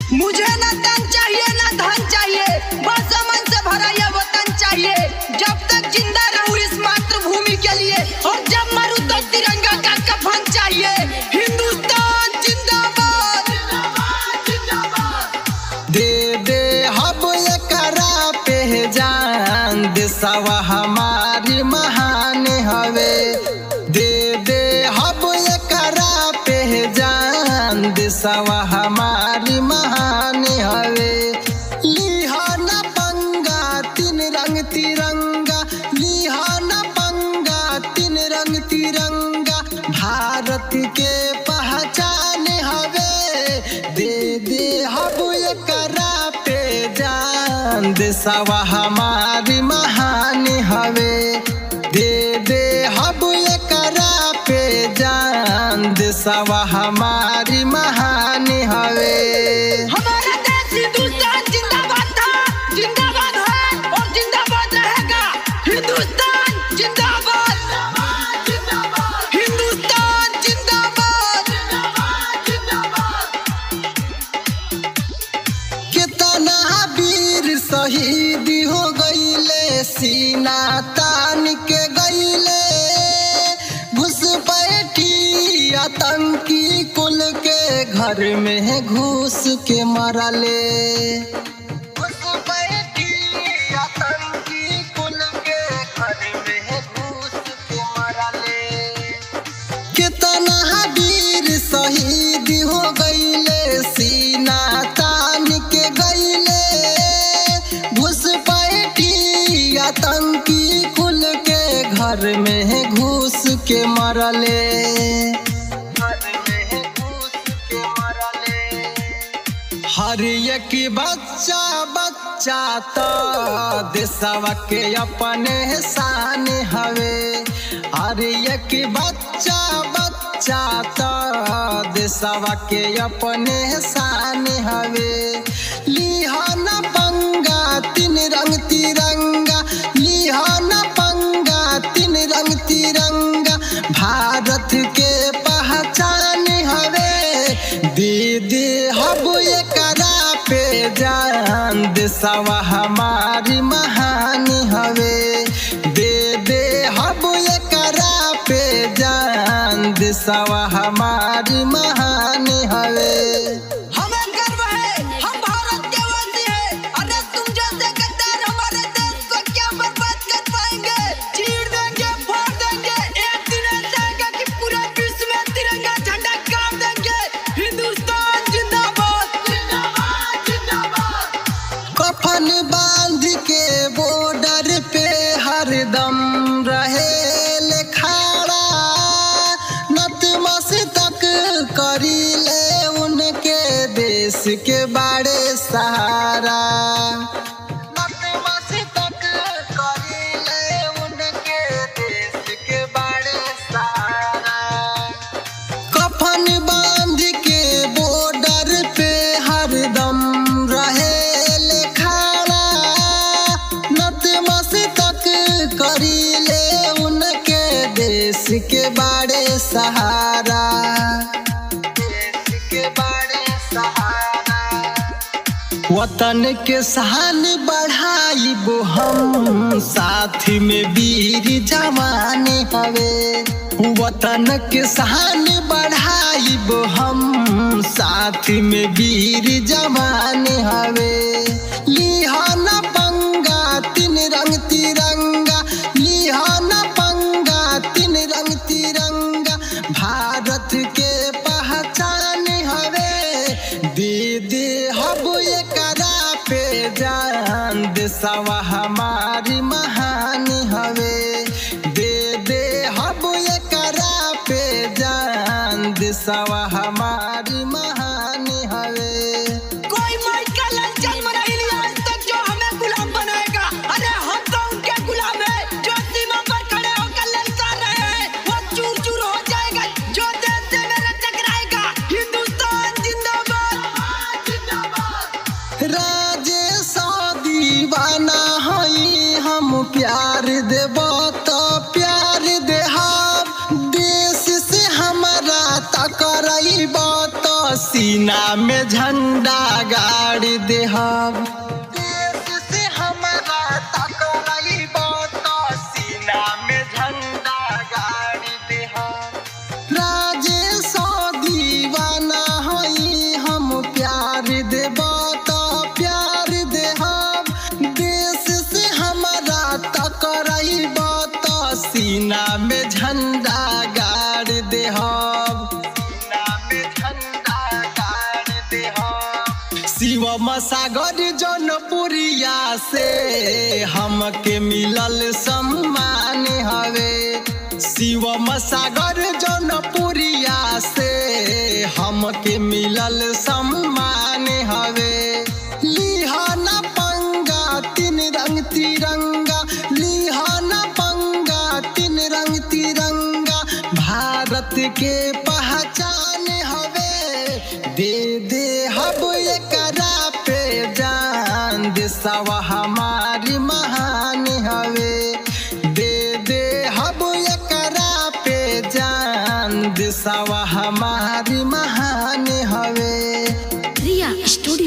मुझे ना तन चाहिए ना धन चाहिए, बस अमन से भरा ये वतन चाहिए। जब तक जिंदा रहूं इस मातृभूमि के लिए, और जब मरूं तो तिरंगा का कफन चाहिए। हिंदुस्तान जिंदाबाद, दे दे हब एकरा पे जान, देशवा हमारी महान हवे। दे दे हब एकरा पे जान, देशवा हमारी महान हवे। लिहाना पंगा तीन रंग तिरंगा, लिहाना पंगा तीन रंग तिरंगा, भारत के पहचान हवे। दे दे हब एकरा पे जान, देशवा हमारी महान हवे। दे दे हब एकरा पे जान, देशवा हमारी महान हवे। हमारा देश हिंदुस्तान जिंदाबाद था, जिंदाबाद है और जिंदाबाद रहेगा। हिंदुस्तान जिंदाबाद, हिंदुस्तान जिंदाबाद। कितना वीर शहीद हो गईले, सीना तान के गईले। घुसपैठी आतंकी कुल के घर में घुस के मरले। घुसपैठी आतंकी कुल के घर में घुस के मरले। कितना वीर शहीद हो गईले, सीना तान के गईले। घुसपैठी आतंकी कुल के घर में घुस के मरले। हर एक बच्चा बच्चा तो देशवा के अपने शान हवे। हर एक बच्चा बच्चा तो देशवा के अपने शान हवे। लिहाना पंगा तीन रंग तिरंगा, लिहाना पंगा तीन रंग तिरंगा, भारत के पहचान हवे। दे दे हब एकरा पे जान, देशवा हमारी महान हवे। दे दे हब एकरा पे जान, देशवा हमारी महान हवे। हमें गर्व है, हम भारत के वासी हैं। अरे तुम जैसे गद्दार हमारे देश को क्या बर्बाद कर पाएंगे? चीर देंगे, फोड़ देंगे। एक दिन ऐसा आएगा कि पूरे विश्व में तिरंगा झंडा गाड़ देंगे। हिंदुस्तान जिंदाबाद, जिंदाबाद, जिंदाबाद। कफन बांध के बॉर्डर पे हरदम रहे खड़ा। नतमस्तक करी ले उनके देश के बड़े सहारा। नतमस्तक करी ले उनके देश के बड़े सहारा। कफन बांध के बॉर्डर पे हरदम रहे खड़ा। नतमस्तक करी ले उनके देश के बड़े सहारा। देश के बड़े सहारा। वतन के शान बढ़ाइबो हम, साथ में वीर जवान हवे। वतन के शान बढ़ाइबो हम, साथ में वीर जवान हवे। लिहाना पंगा तीन रंग तिरंगा, लिहाना पंगा तीन रंग तिरंगा, भारत के पहचान हवे। दे दे हब एकरा पे जान, देशवा हमारी महान हवे। दे दे हब एकरा पे जान, देशवा हमारी महान हवे। कोई माई का लाल जन्म नहीं लिया आज तक जो हमें गुलाम बनाएगा। अरे हम तो उनके गुलाम हैं, जो सीमा पर खड़े होकर ललचा रहे हैं। वो चूर चूर हो जाएगा जो देश से मेरे टकराएगा। हिंदुस्तान जिंदाबाद, जिंदाबाद। राजेश दीवाना हई हम, प्यार देबो तो प्यार देहब। देश सीना में झंडा देहब। देश से हमारा टकराइब तो सीना में झंडा गाड़ देहब। राजेश दीवाना हई हम प्यार देब तो प्यार देहब। देश से हमारा टकराइब तो सीना में झंडा गाड़ देहब। शिवम सागर जौनपुरिया से हमके मिलल सम्मान हवे। शिवम सागर जौनपुरिया से हमके मिलल सम्मान हवे। लिहाना पंगा तीन रंग तिरंगा, लिहाना पंगा तीन रंग तिरंगा, भारत के पहचान हवे। दे दे हब एकरा पे जान, देशवा हमारी महान हवे। दे दे हब एकरा पे जान, देशवा हमारी महान हवे। रिया स्टूडियो।